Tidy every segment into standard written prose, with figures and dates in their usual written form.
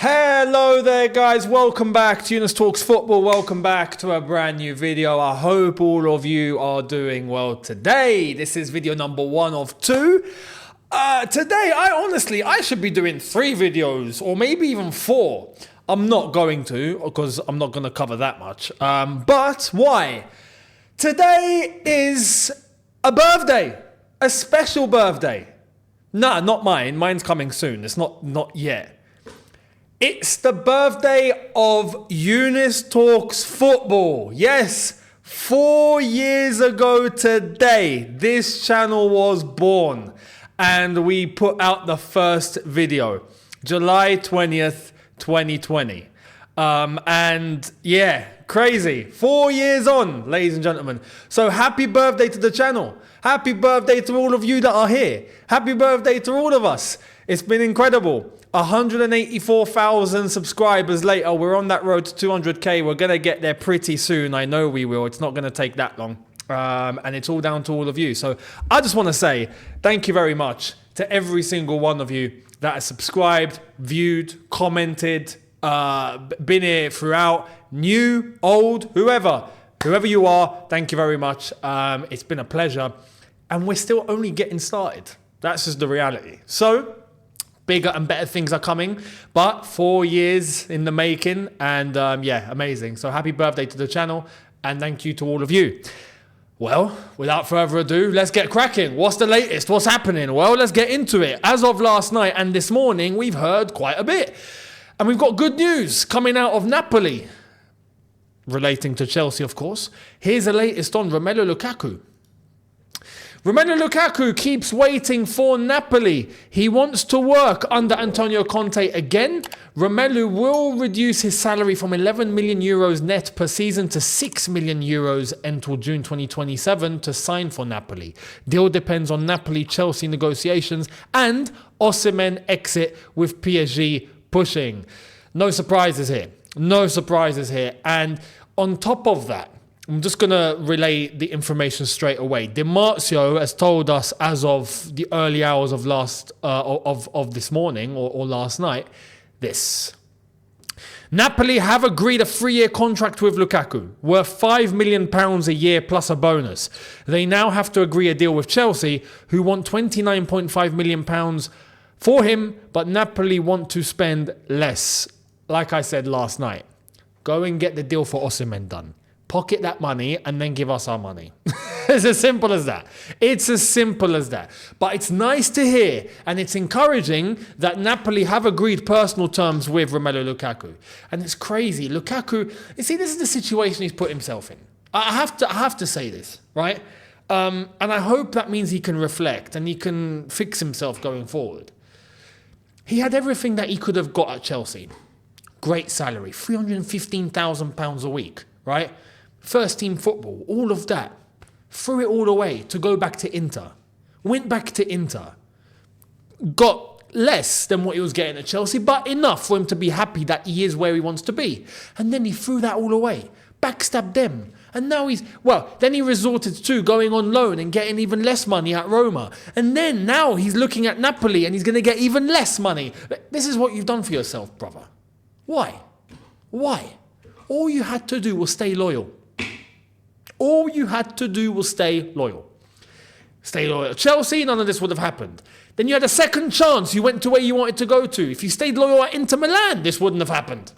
Hello there guys, welcome back to Younes Talks Football, welcome back to a brand new video. I hope all of you are doing well today. This is video number 1 of 2. Today, I should be doing 3 videos or maybe even 4. I'm not going to because I'm not going to cover that much. But why? Today is a birthday, a special birthday. Nah, not mine. Mine's coming soon. It's not yet. It's the birthday of Younes Talks Football. Yes, 4 years ago today, this channel was born and we put out the first video, July 20th, 2020. And yeah, crazy. 4 years on, ladies and gentlemen. So happy birthday to the channel. Happy birthday to all of you that are here. Happy birthday to all of us. It's been incredible. 184,000 subscribers later. We're on that road to 200k. We're going to get there pretty soon. I know we will. It's not going to take that long. And it's all down to all of you. So I just want to say thank you very much to every single one of you that has subscribed, viewed, commented, been here throughout, new, old, whoever you are. Thank you very much. It's been a pleasure. And we're still only getting started. That's just the reality. So bigger and better things are coming, but 4 years in the making, and yeah, amazing. So happy birthday to the channel, and thank you to all of you. Well, without further ado, let's get cracking. What's the latest? What's happening? Well, let's get into it. As of last night and this morning, we've heard quite a bit, and we've got good news coming out of Napoli, relating to Chelsea, of course. Here's the latest on Romelu Lukaku. Romelu Lukaku keeps waiting for Napoli. He wants to work under Antonio Conte again. Romelu will reduce his salary from 11 million euros net per season to 6 million euros until June 2027 to sign for Napoli. Deal depends on Napoli-Chelsea negotiations and Osimhen exit with PSG pushing. No surprises here. No surprises here. And on top of that, I'm just going to relay the information straight away. Di Marzio has told us as of the early hours of this morning or last night, this. Napoli have agreed a 3-year contract with Lukaku, worth £5 million a year plus a bonus. They now have to agree a deal with Chelsea, who want £29.5 million for him, but Napoli want to spend less. Like I said last night, go and get the deal for Osimhen done. Pocket that money and then give us our money. It's as simple as that. It's as simple as that. But it's nice to hear and it's encouraging that Napoli have agreed personal terms with Romelu Lukaku. And it's crazy. Lukaku, you see, this is the situation he's put himself in. I have to say this, right? And I hope that means he can reflect and he can fix himself going forward. He had everything that he could have got at Chelsea. Great salary, £315,000 a week, right? First team football, all of that. Threw it all away to go back to Inter. Went back to Inter. Got less than what he was getting at Chelsea, but enough for him to be happy that he is where he wants to be. And then he threw that all away. Backstabbed them. And now then he resorted to going on loan and getting even less money at Roma. And then now he's looking at Napoli and he's going to get even less money. This is what you've done for yourself, brother. Why? Why? All you had to do was stay loyal. All you had to do was stay loyal. Stay loyal. Chelsea, none of this would have happened. Then you had a second chance. You went to where you wanted to go to. If you stayed loyal at Inter Milan, this wouldn't have happened.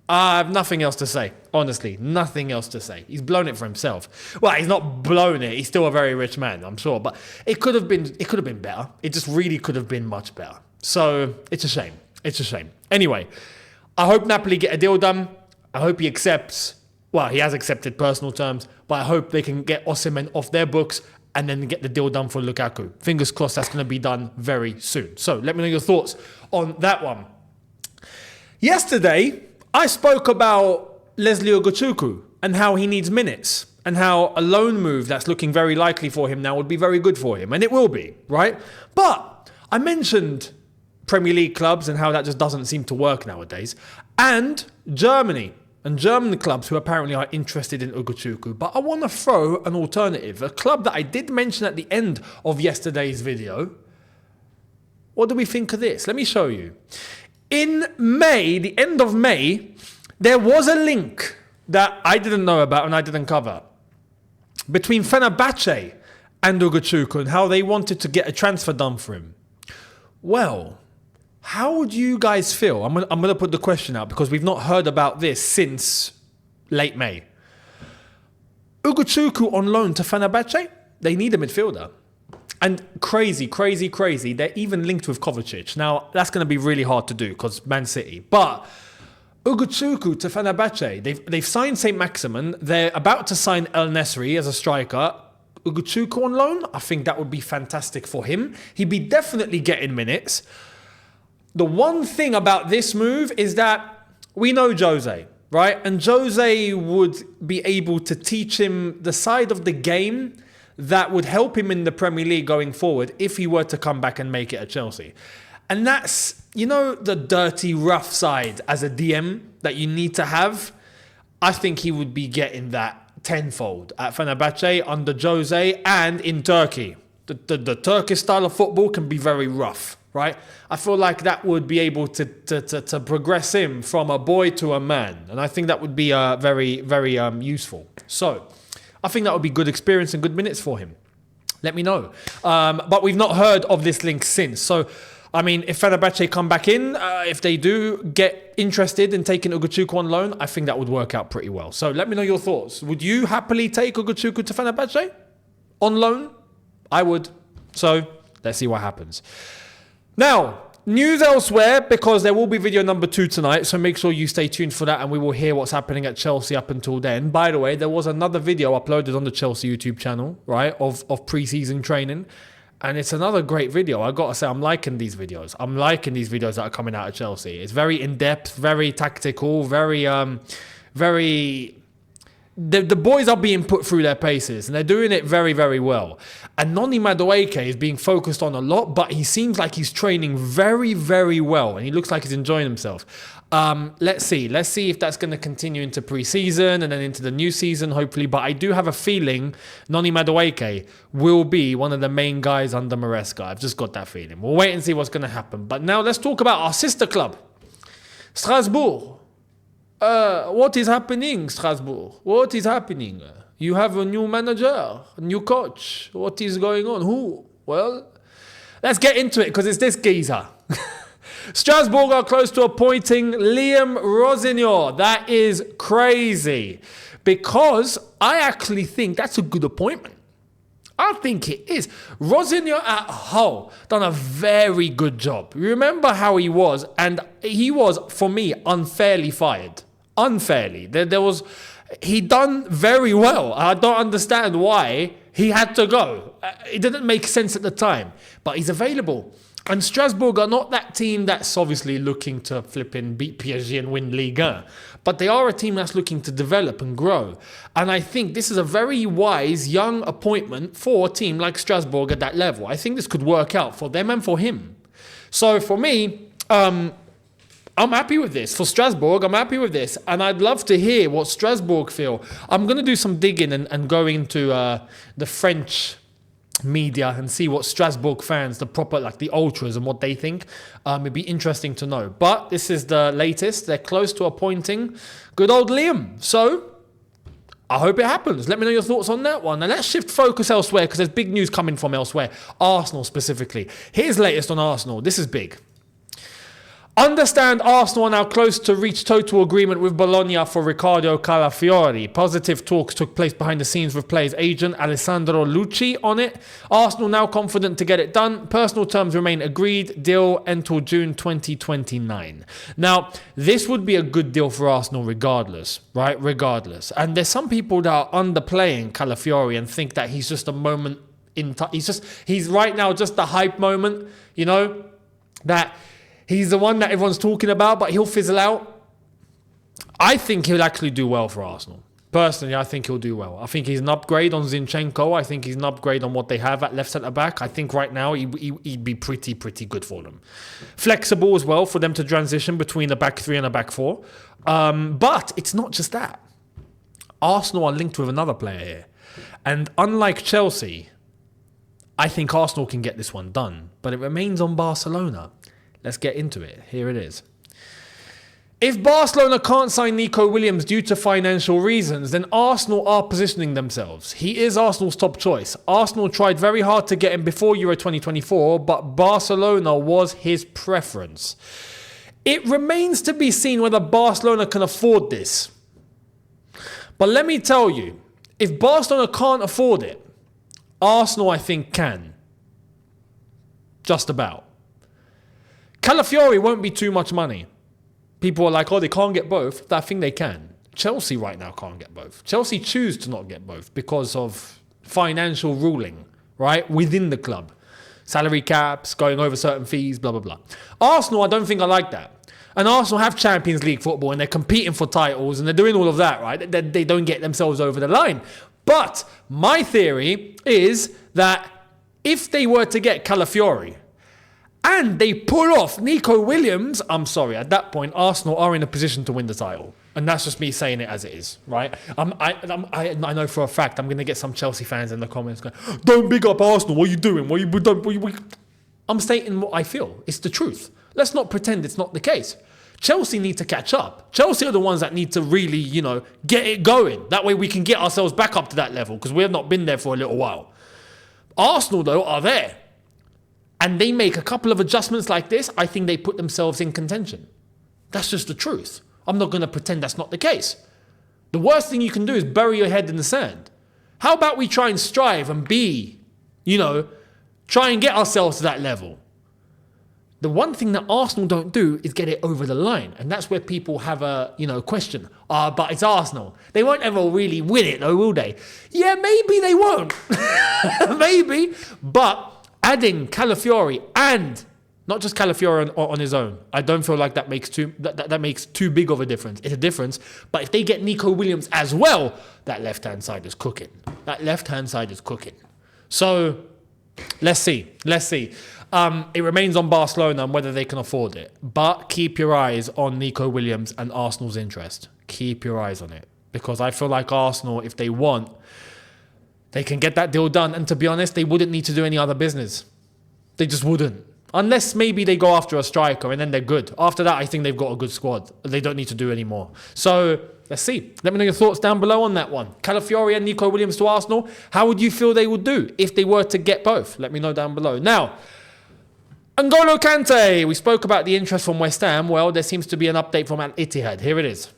I have nothing else to say. Honestly, nothing else to say. He's blown it for himself. Well, he's not blown it. He's still a very rich man, I'm sure. But it could have been better. It just really could have been much better. So it's a shame. It's a shame. Anyway, I hope Napoli get a deal done. I hope he accepts. Well, he has accepted personal terms, but I hope they can get Osimhen off their books and then get the deal done for Lukaku. Fingers crossed that's going to be done very soon. So let me know your thoughts on that one. Yesterday, I spoke about Leslie Ugochukwu and how he needs minutes and how a loan move that's looking very likely for him now would be very good for him. And it will be, right? But I mentioned Premier League clubs and how that just doesn't seem to work nowadays. And Germany. And German clubs who apparently are interested in Ugochukwu. But I want to throw an alternative. A club that I did mention at the end of yesterday's video. What do we think of this? Let me show you. In May, the end of May, there was a link that I didn't know about and I didn't cover between Fenerbahce and Ugochukwu and how they wanted to get a transfer done for him. Well, how would you guys feel? I'm going to put the question out because we've not heard about this since late May. Ugochukwu on loan to Fenerbahce? They need a midfielder. And crazy. They're even linked with Kovacic. Now, that's going to be really hard to do because Man City. But Ugochukwu to Fenerbahce, they've signed St. Maximin. They're about to sign El Nesri as a striker. Ugochukwu on loan, I think that would be fantastic for him. He'd be definitely getting minutes. The one thing about this move is that we know Jose, right? And Jose would be able to teach him the side of the game that would help him in the Premier League going forward if he were to come back and make it at Chelsea. And that's, you know, the dirty, rough side as a DM that you need to have. I think he would be getting that tenfold at Fenerbahce under Jose and in Turkey. The Turkish style of football can be very rough, right? I feel like that would be able to progress him from a boy to a man. And I think that would be very useful. So I think that would be good experience and good minutes for him. Let me know. But we've not heard of this link since. So, I mean, if Fenerbahce come back in, if they do get interested in taking Ugochukwu on loan, I think that would work out pretty well. So let me know your thoughts. Would you happily take Ugochukwu to Fenerbahce on loan? I would. So let's see what happens. Now, news elsewhere, because there will be video number 2 tonight, so make sure you stay tuned for that and we will hear what's happening at Chelsea up until then. By the way, there was another video uploaded on the Chelsea YouTube channel, right, of pre-season training, and it's another great video. I got to say, I'm liking these videos. I'm liking these videos that are coming out of Chelsea. It's very in-depth, very tactical, very... The boys are being put through their paces and they're doing it very well. And Noni Madueke is being focused on a lot, but he seems like he's training very well and he looks like he's enjoying himself. Let's see if that's going to continue into pre-season and then into the new season, hopefully. But I do have a feeling Noni Madueke will be one of the main guys under Maresca. I've just got that feeling. We'll wait and see what's going to happen. But now let's talk about our sister club, Strasbourg. What is happening, Strasbourg? What is happening? You have a new manager, a new coach. What is going on? Who? Well, let's get into it because it's this geezer. Strasbourg are close to appointing Liam Rosignol. That is crazy because I actually think that's a good appointment. I think it is. Rosignol at Hull done a very good job. Remember how he was, and he was, for me, unfairly fired. Unfairly. He done very well. I don't understand why he had to go. It didn't make sense at the time, but he's available. And Strasbourg are not that team that's obviously looking to flip and beat PSG and win Ligue 1. But they are a team that's looking to develop and grow. And I think this is a very wise young appointment for a team like Strasbourg at that level. I think this could work out for them and for him. So for me, I'm happy with this. For Strasbourg, I'm happy with this. And I'd love to hear what Strasbourg feel. I'm going to do some digging and go into the French media and see what Strasbourg fans, the proper, like the ultras, and what they think. It'd be interesting to know. But this is the latest. They're close to appointing good old Liam. So I hope it happens. Let me know your thoughts on that one. And let's shift focus elsewhere because there's big news coming from elsewhere. Arsenal specifically. Here's latest on Arsenal. This is big. Understand Arsenal are now close to reach total agreement with Bologna for Riccardo Calafiori. Positive talks took place behind the scenes with players' agent Alessandro Lucci on it. Arsenal now confident to get it done. Personal terms remain agreed. Deal until June 2029. Now, this would be a good deal for Arsenal regardless, right? Regardless. And there's some people that are underplaying Calafiori and think that he's just a moment in time. He's right now just the hype moment, you know, that he's the one that everyone's talking about, but he'll fizzle out. I think he'll actually do well for Arsenal. Personally, I think he'll do well. I think he's an upgrade on Zinchenko. I think he's an upgrade on what they have at left centre-back. I think right now he'd be pretty good for them. Flexible as well for them to transition between a back 3 and a back 4. But it's not just that. Arsenal are linked with another player here. And unlike Chelsea, I think Arsenal can get this one done, but it remains on Barcelona. Let's get into it. Here it is. If Barcelona can't sign Nico Williams due to financial reasons, then Arsenal are positioning themselves. He is Arsenal's top choice. Arsenal tried very hard to get him before Euro 2024, but Barcelona was his preference. It remains to be seen whether Barcelona can afford this. But let me tell you, if Barcelona can't afford it, Arsenal, I think, can. Just about. Calafiori won't be too much money. People are like, oh, they can't get both. I think they can. Chelsea right now can't get both. Chelsea choose to not get both because of financial ruling, right, within the club. Salary caps, going over certain fees, blah, blah, blah. Arsenal, I don't think I like that. And Arsenal have Champions League football and they're competing for titles and they're doing all of that, right? They don't get themselves over the line. But my theory is that if they were to get Calafiori and they pull off Nico Williams, I'm sorry, at that point, Arsenal are in a position to win the title. And that's just me saying it as it is, right? I know for a fact I'm going to get some Chelsea fans in the comments going, don't big up Arsenal, what are you doing? I'm stating what I feel. It's the truth. Let's not pretend it's not the case. Chelsea need to catch up. Chelsea are the ones that need to really, get it going. That way we can get ourselves back up to that level because we have not been there for a little while. Arsenal, though, are there. And they make a couple of adjustments like this, I think they put themselves in contention. That's just the truth. I'm not going to pretend that's not the case. The worst thing you can do is bury your head in the sand. How about we try and strive and try and get ourselves to that level? The one thing that Arsenal don't do is get it over the line. And that's where people have a, question. But it's Arsenal. They won't ever really win it though, will they? Yeah, maybe they won't. Maybe. But adding Calafiori and not just Calafiori on his own, I don't feel like that makes too big of a difference. It's a difference. But if they get Nico Williams as well, that left-hand side is cooking. So let's see. It remains on Barcelona and whether they can afford it. But keep your eyes on Nico Williams and Arsenal's interest. Keep your eyes on it. Because I feel like Arsenal, if they want, they can get that deal done. And to be honest, they wouldn't need to do any other business. They just wouldn't. Unless maybe they go after a striker and then they're good. After that, I think they've got a good squad. They don't need to do any more. So let's see. Let me know your thoughts down below on that one. Calafiori and Nico Williams to Arsenal. How would you feel they would do if they were to get both? Let me know down below. Now, N'Golo Kante. We spoke about the interest from West Ham. Well, there seems to be an update from Al Ittihad. Here it is.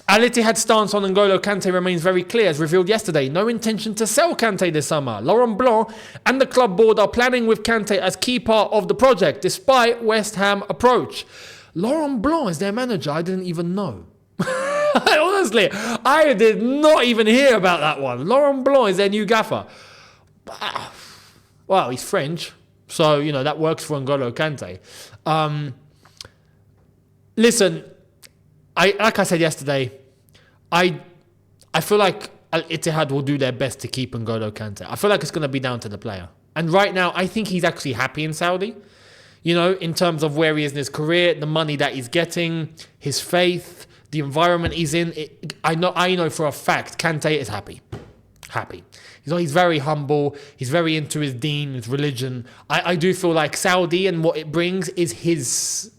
Al Ittihad's stance on N'Golo Kante remains very clear, as revealed yesterday. No intention to sell Kante this summer. Laurent Blanc and the club board are planning with Kante as key part of the project, despite West Ham approach. Laurent Blanc is their manager. I didn't even know. Honestly, I did not even hear about that one. Laurent Blanc is their new gaffer. Well, he's French. So, that works for N'Golo Kante. Listen, like I said yesterday, I feel like Al Ittihad will do their best to keep N'Golo Kante. I feel like it's going to be down to the player. And right now, I think he's actually happy in Saudi. In terms of where he is in his career, the money that he's getting, his faith, the environment he's in. I know for a fact Kante is happy. He's very humble. He's very into his deen, his religion. I do feel like Saudi and what it brings is his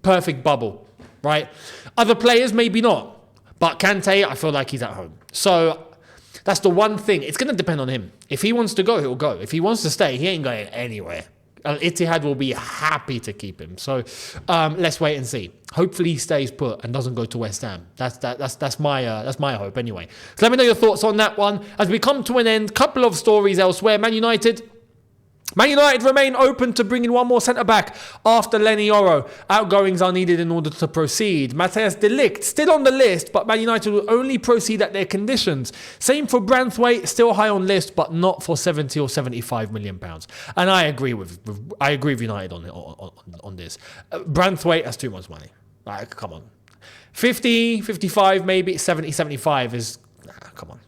perfect bubble, right? Other players, maybe not. But Kante, I feel like he's at home. So that's the one thing. It's going to depend on him. If he wants to go, he'll go. If he wants to stay, he ain't going anywhere. Al Ittihad will be happy to keep him. So let's wait and see. Hopefully he stays put and doesn't go to West Ham. That's my hope anyway. So let me know your thoughts on that one. As we come to an end, couple of stories elsewhere. Man United remain open to bringing one more centre-back after Lenny Oro. Outgoings are needed in order to proceed. Matthijs de Ligt still on the list, but Man United will only proceed at their conditions. Same for Branthwaite, still high on list, but not for 70 or 75 million pounds. And I agree with United on this. Branthwaite has too much money. Come on. 50, 55 maybe, 70, 75 is... come on.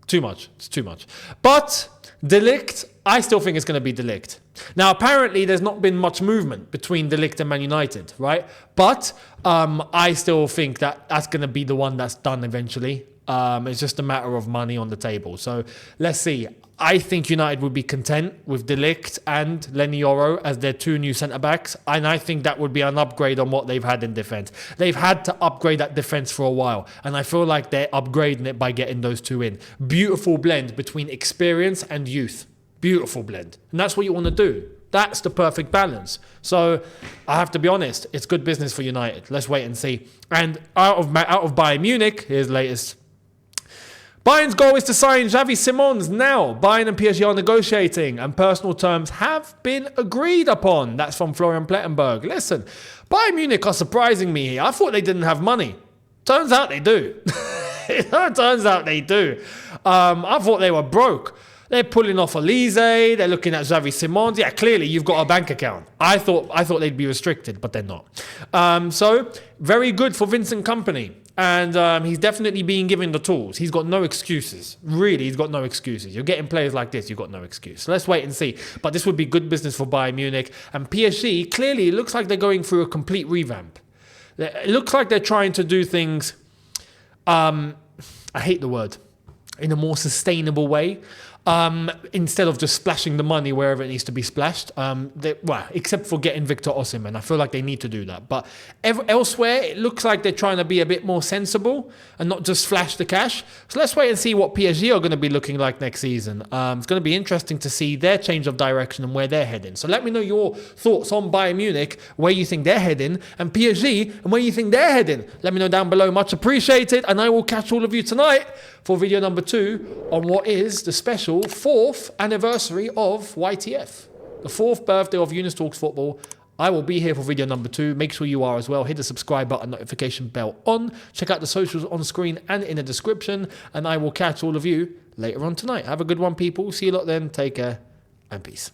Too much. It's too much. But de Ligt, I still think it's going to be de Ligt. Now, apparently, there's not been much movement between de Ligt and Man United, right? But I still think that's going to be the one that's done eventually. It's just a matter of money on the table. So let's see. I think United would be content with De Ligt and Lenny Yoro as their 2 new centre-backs, and I think that would be an upgrade on what they've had in defence. They've had to upgrade that defence for a while, and I feel like they're upgrading it by getting those 2 in. Beautiful blend between experience and youth. Beautiful blend. And that's what you want to do. That's the perfect balance. So I have to be honest, it's good business for United. Let's wait and see. And out of Bayern Munich, here's the latest. Bayern's goal is to sign Xavi Simons now. Bayern and PSG are negotiating and personal terms have been agreed upon. That's from Florian Plettenberg. Listen, Bayern Munich are surprising me here. I thought they didn't have money. Turns out they do. Turns out they do. I thought they were broke. They're pulling off Elise. They're looking at Xavi Simons. Yeah, clearly you've got a bank account. I thought they'd be restricted, but they're not. So very good for Vincent Kompany. And he's definitely being given the tools. He's got no excuses. Really, he's got no excuses. You're getting players like this, you've got no excuse. So let's wait and see. But this would be good business for Bayern Munich. And PSG, clearly, it looks like they're going through a complete revamp. It looks like they're trying to do things, I hate the word, in a more sustainable way. Instead of just splashing the money wherever it needs to be splashed. Except for getting Victor Osimhen. I feel like they need to do that. But elsewhere, it looks like they're trying to be a bit more sensible and not just flash the cash. So let's wait and see what PSG are going to be looking like next season. It's going to be interesting to see their change of direction and where they're heading. So let me know your thoughts on Bayern Munich, where you think they're heading, and PSG, and where you think they're heading. Let me know down below. Much appreciated. And I will catch all of you tonight for video number 2 on what is the special 4th anniversary of YTF. The 4th birthday of Younes Talks Football. I will be here for video number 2. Make sure you are as well. Hit the subscribe button, notification bell on. Check out the socials on screen and in the description. And I will catch all of you later on tonight. Have a good one, people. See you lot then. Take care and peace.